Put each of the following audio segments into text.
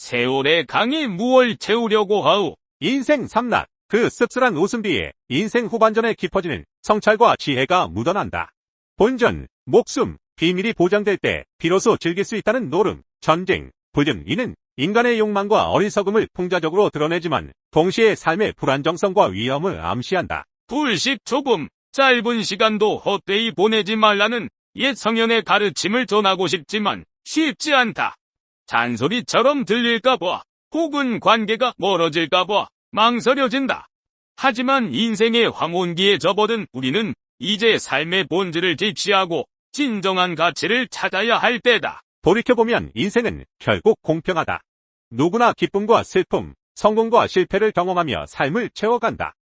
세월의 강에 무얼 채우려고 하오. 인생 삼락, 그 씁쓸한 웃음 뒤에 인생 후반전에 깊어지는 성찰과 지혜가 묻어난다. 본전, 목숨, 비밀이 보장될 때 비로소 즐길 수 있다는 노름, 전쟁, 불륜, 이는 인간의 욕망과 어리석음을 풍자적으로 드러내지만 동시에 삶의 불안정성과 위험을 암시한다. 불식 조금 짧은 시간도 헛되이 보내지 말라는 옛 성현의 가르침을 전하고 싶지만 쉽지 않다. 잔소리처럼 들릴까봐 혹은 관계가 멀어질까봐 망설여진다. 하지만 인생의 황혼기에 접어든 우리는 이제 삶의 본질을 직시하고 진정한 가치를 찾아야 할 때다. 돌이켜보면 인생은 결국 공평하다. 누구나 기쁨과 슬픔, 성공과 실패를 경험하며 삶을 채워간다.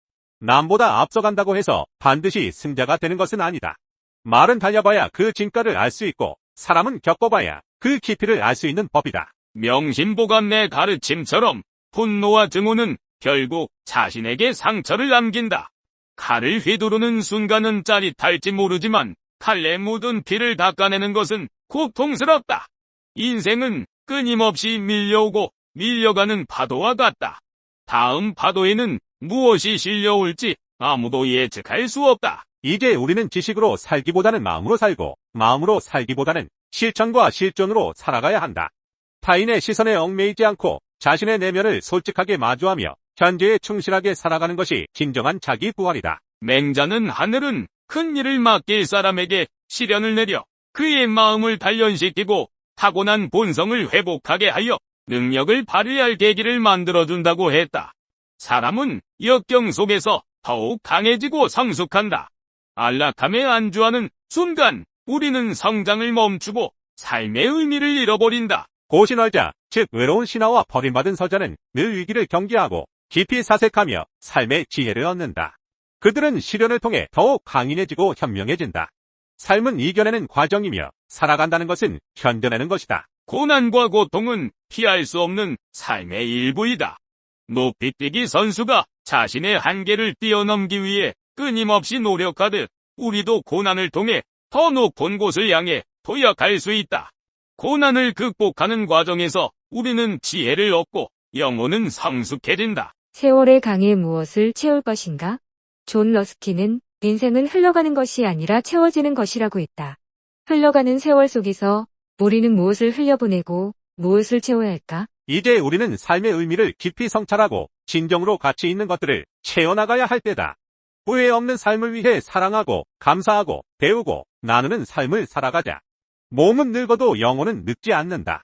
남보다 앞서간다고 해서 반드시 승자가 되는 것은 아니다. 말은 달려봐야 그 진가를 알 수 있고 사람은 겪어봐야 그 깊이를 알 수 있는 법이다. 명심보감의 가르침처럼 분노와 증오는 결국 자신에게 상처를 남긴다. 칼을 휘두르는 순간은 짜릿할지 모르지만 칼에 묻은 피를 닦아내는 것은 고통스럽다. 인생은 끊임없이 밀려오고 밀려가는 파도와 같다. 다음 파도에는 무엇이 실려올지 아무도 예측할 수 없다. 이제 우리는 지식으로 살기보다는 마음으로 살고 마음으로 살기보다는 실천과 실존으로 살아가야 한다. 타인의 시선에 얽매이지 않고 자신의 내면을 솔직하게 마주하며 현재에 충실하게 살아가는 것이 진정한 자기 부활이다. 맹자는 하늘은 큰 일을 맡길 사람에게 시련을 내려 그의 마음을 단련시키고 타고난 본성을 회복하게 하여 능력을 발휘할 계기를 만들어준다고 했다. 사람은 역경 속에서 더욱 강해지고 성숙한다. 안락함에 안주하는 순간 우리는 성장을 멈추고 삶의 의미를 잃어버린다. 고신월자, 즉 외로운 신하와 버림받은 서자는 늘 위기를 경계하고 깊이 사색하며 삶의 지혜를 얻는다. 그들은 시련을 통해 더욱 강인해지고 현명해진다. 삶은 이겨내는 과정이며 살아간다는 것은 견뎌내는 것이다. 고난과 고통은 피할 수 없는 삶의 일부이다. 높이뛰기 선수가 자신의 한계를 뛰어넘기 위해 끊임없이 노력하듯 우리도 고난을 통해 더 높은 곳을 향해 도약할 수 있다. 고난을 극복하는 과정에서 우리는 지혜를 얻고 영혼은 성숙해진다. 세월의 강에 무엇을 채울 것인가? 존 러스키는 인생은 흘러가는 것이 아니라 채워지는 것이라고 했다. 흘러가는 세월 속에서 우리는 무엇을 흘려보내고 무엇을 채워야 할까? 이제 우리는 삶의 의미를 깊이 성찰하고 진정으로 가치 있는 것들을 채워나가야 할 때다. 후회 없는 삶을 위해 사랑하고 감사하고 배우고 나누는 삶을 살아가자. 몸은 늙어도 영혼은 늙지 않는다.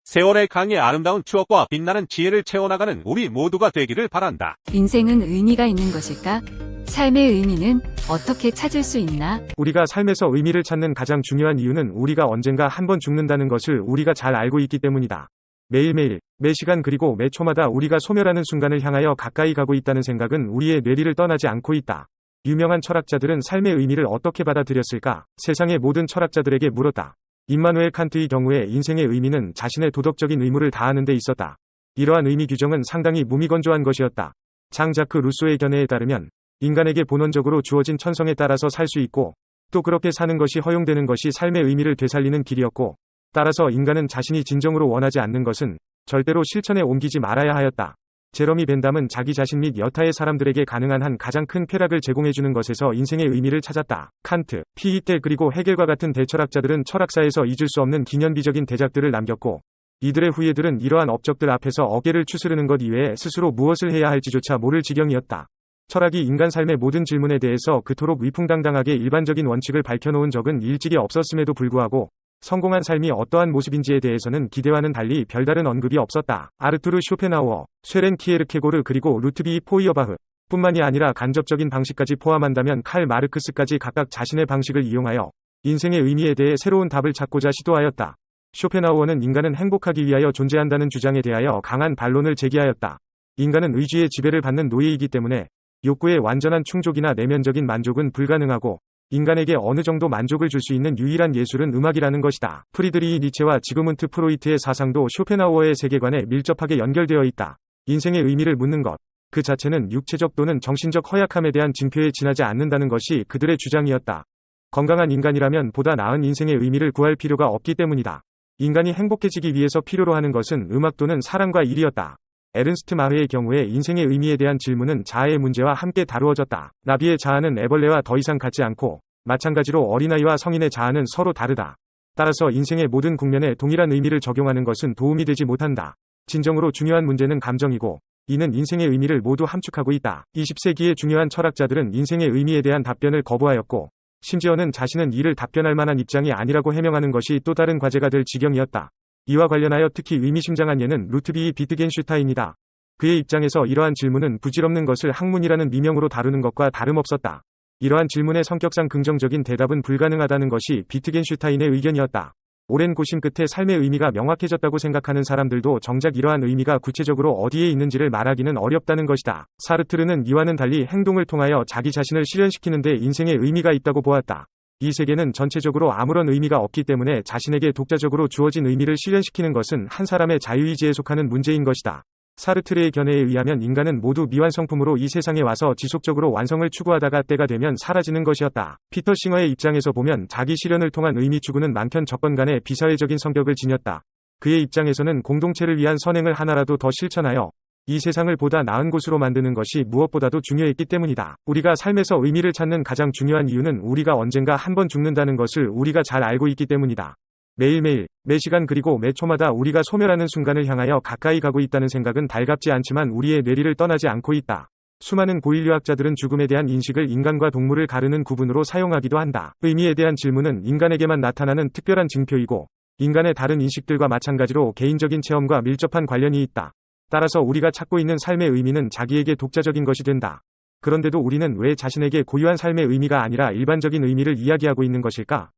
세월의 강의 아름다운 추억과 빛나는 지혜를 채워나가는 우리 모두가 되기를 바란다. 인생은 의미가 있는 것일까? 삶의 의미는 어떻게 찾을 수 있나? 우리가 삶에서 의미를 찾는 가장 중요한 이유는 우리가 언젠가 한번 죽는다는 것을 우리가 잘 알고 있기 때문이다. 매일매일, 매시간 그리고 매 초마다 우리가 소멸하는 순간을 향하여 가까이 가고 있다는 생각은 우리의 뇌리를 떠나지 않고 있다. 유명한 철학자들은 삶의 의미를 어떻게 받아들였을까? 세상의 모든 철학자들에게 물었다. 임마누엘 칸트의 경우에 인생의 의미는 자신의 도덕적인 의무를 다하는 데 있었다. 이러한 의미 규정은 상당히 무미건조한 것이었다. 장 자크 루소의 견해에 따르면 인간에게 본원적으로 주어진 천성에 따라서 살 수 있고 또 그렇게 사는 것이 허용되는 것이 삶의 의미를 되살리는 길이었고 따라서 인간은 자신이 진정으로 원하지 않는 것은 절대로 실천에 옮기지 말아야 하였다. 제러미 벤담은 자기 자신 및 여타의 사람들에게 가능한 한 가장 큰 쾌락을 제공해주는 것에서 인생의 의미를 찾았다. 칸트, 피히테 그리고 헤겔과 같은 대철학자들은 철학사에서 잊을 수 없는 기념비적인 대작들을 남겼고 이들의 후예들은 이러한 업적들 앞에서 어깨를 추스르는 것 이외에 스스로 무엇을 해야 할지조차 모를 지경이었다. 철학이 인간 삶의 모든 질문에 대해서 그토록 위풍당당하게 일반적인 원칙을 밝혀놓은 적은 일찍이 없었음에도 불구하고 성공한 삶이 어떠한 모습인지에 대해서는 기대와는 달리 별다른 언급이 없었다. 아르투르 쇼펜하우어, 쇠렌 키에르케고르 그리고 루트비 포이어바흐 뿐만이 아니라 간접적인 방식까지 포함한다면 칼 마르크스까지 각각 자신의 방식을 이용하여 인생의 의미에 대해 새로운 답을 찾고자 시도하였다. 쇼펜하우어는 인간은 행복하기 위하여 존재한다는 주장에 대하여 강한 반론을 제기하였다. 인간은 의지의 지배를 받는 노예이기 때문에 욕구의 완전한 충족이나 내면적인 만족은 불가능하고 인간에게 어느 정도 만족을 줄 수 있는 유일한 예술은 음악이라는 것이다. 프리드리히 니체와 지그문트 프로이트의 사상도 쇼펜하우어의 세계관에 밀접하게 연결되어 있다. 인생의 의미를 묻는 것, 그 자체는 육체적 또는 정신적 허약함에 대한 징표에 지나지 않는다는 것이 그들의 주장이었다. 건강한 인간이라면 보다 나은 인생의 의미를 구할 필요가 없기 때문이다. 인간이 행복해지기 위해서 필요로 하는 것은 음악 또는 사랑과 일이었다. 에른스트 마흐의 경우에 인생의 의미에 대한 질문은 자아의 문제와 함께 다루어졌다. 나비의 자아는 애벌레와 더 이상 같지 않고 마찬가지로 어린아이와 성인의 자아는 서로 다르다. 따라서 인생의 모든 국면에 동일한 의미를 적용하는 것은 도움이 되지 못한다. 진정으로 중요한 문제는 감정이고 이는 인생의 의미를 모두 함축하고 있다. 20세기의 중요한 철학자들은 인생의 의미에 대한 답변을 거부하였고 심지어는 자신은 이를 답변할 만한 입장이 아니라고 해명하는 것이 또 다른 과제가 될 지경이었다. 이와 관련하여 특히 의미심장한 예는 루트비히 비트겐슈타인이다. 그의 입장에서 이러한 질문은 부질없는 것을 학문이라는 미명으로 다루는 것과 다름없었다. 이러한 질문의 성격상 긍정적인 대답은 불가능하다는 것이 비트겐슈타인의 의견이었다. 오랜 고심 끝에 삶의 의미가 명확해졌다고 생각하는 사람들도 정작 이러한 의미가 구체적으로 어디에 있는지를 말하기는 어렵다는 것이다. 사르트르는 이와는 달리 행동을 통하여 자기 자신을 실현시키는 데 인생의 의미가 있다고 보았다. 이 세계는 전체적으로 아무런 의미가 없기 때문에 자신에게 독자적으로 주어진 의미를 실현시키는 것은 한 사람의 자유의지에 속하는 문제인 것이다. 사르트르의 견해에 의하면 인간은 모두 미완성품으로 이 세상에 와서 지속적으로 완성을 추구하다가 때가 되면 사라지는 것이었다. 피터 싱어의 입장에서 보면 자기 실현을 통한 의미 추구는 많건 적건 간에 비사회적인 성격을 지녔다. 그의 입장에서는 공동체를 위한 선행을 하나라도 더 실천하여 이 세상을 보다 나은 곳으로 만드는 것이 무엇보다도 중요했기 때문이다. 우리가 삶에서 의미를 찾는 가장 중요한 이유는 우리가 언젠가 한 번 죽는다는 것을 우리가 잘 알고 있기 때문이다. 매일매일, 매시간 그리고 매 초마다 우리가 소멸하는 순간을 향하여 가까이 가고 있다는 생각은 달갑지 않지만 우리의 뇌리를 떠나지 않고 있다. 수많은 고인류학자들은 죽음에 대한 인식을 인간과 동물을 가르는 구분으로 사용하기도 한다. 의미에 대한 질문은 인간에게만 나타나는 특별한 징표이고 인간의 다른 인식들과 마찬가지로 개인적인 체험과 밀접한 관련이 있다. 따라서 우리가 찾고 있는 삶의 의미는 자기에게 독자적인 것이 된다. 그런데도 우리는 왜 자신에게 고유한 삶의 의미가 아니라 일반적인 의미를 이야기하고 있는 것일까?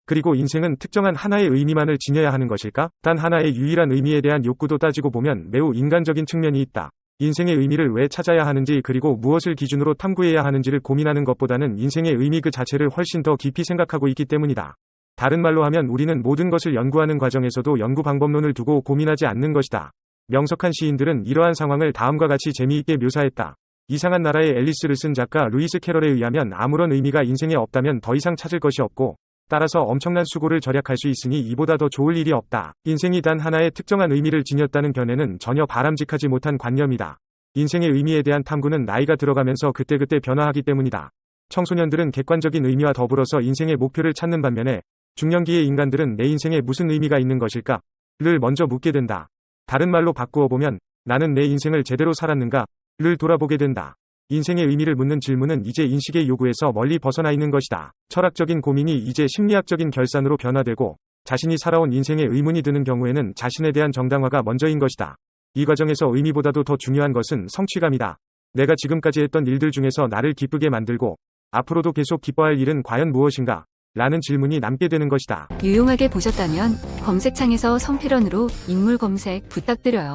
그리고 인생은 특정한 하나의 의미만을 지녀야 하는 것일까? 단 하나의 유일한 의미에 대한 욕구도 따지고 보면 매우 인간적인 측면이 있다. 인생의 의미를 왜 찾아야 하는지 그리고 무엇을 기준으로 탐구해야 하는지를 고민하는 것보다는 인생의 의미 그 자체를 훨씬 더 깊이 생각하고 있기 때문이다. 다른 말로 하면 우리는 모든 것을 연구하는 과정에서도 연구 방법론을 두고 고민하지 않는 것이다. 명석한 시인들은 이러한 상황을 다음과 같이 재미있게 묘사했다. 이상한 나라의 앨리스를 쓴 작가 루이스 캐럴에 의하면 아무런 의미가 인생에 없다면 더 이상 찾을 것이 없고 따라서 엄청난 수고를 절약할 수 있으니 이보다 더 좋을 일이 없다. 인생이 단 하나의 특정한 의미를 지녔다는 견해는 전혀 바람직하지 못한 관념이다. 인생의 의미에 대한 탐구는 나이가 들어가면서 그때그때 변화하기 때문이다. 청소년들은 객관적인 의미와 더불어서 인생의 목표를 찾는 반면에 중년기의 인간들은 내 인생에 무슨 의미가 있는 것일까? 를 먼저 묻게 된다. 다른 말로 바꾸어 보면 나는 내 인생을 제대로 살았는가? 를 돌아보게 된다. 인생의 의미를 묻는 질문은 이제 인식의 요구에서 멀리 벗어나 있는 것이다. 철학적인 고민이 이제 심리학적인 결산으로 변화되고 자신이 살아온 인생에 의문이 드는 경우에는 자신에 대한 정당화가 먼저인 것이다. 이 과정에서 의미보다도 더 중요한 것은 성취감이다. 내가 지금까지 했던 일들 중에서 나를 기쁘게 만들고 앞으로도 계속 기뻐할 일은 과연 무엇인가? 라는 질문이 남게 되는 것이다. 유용하게 보셨다면 검색창에서 성필원으로 인물 검색 부탁드려요.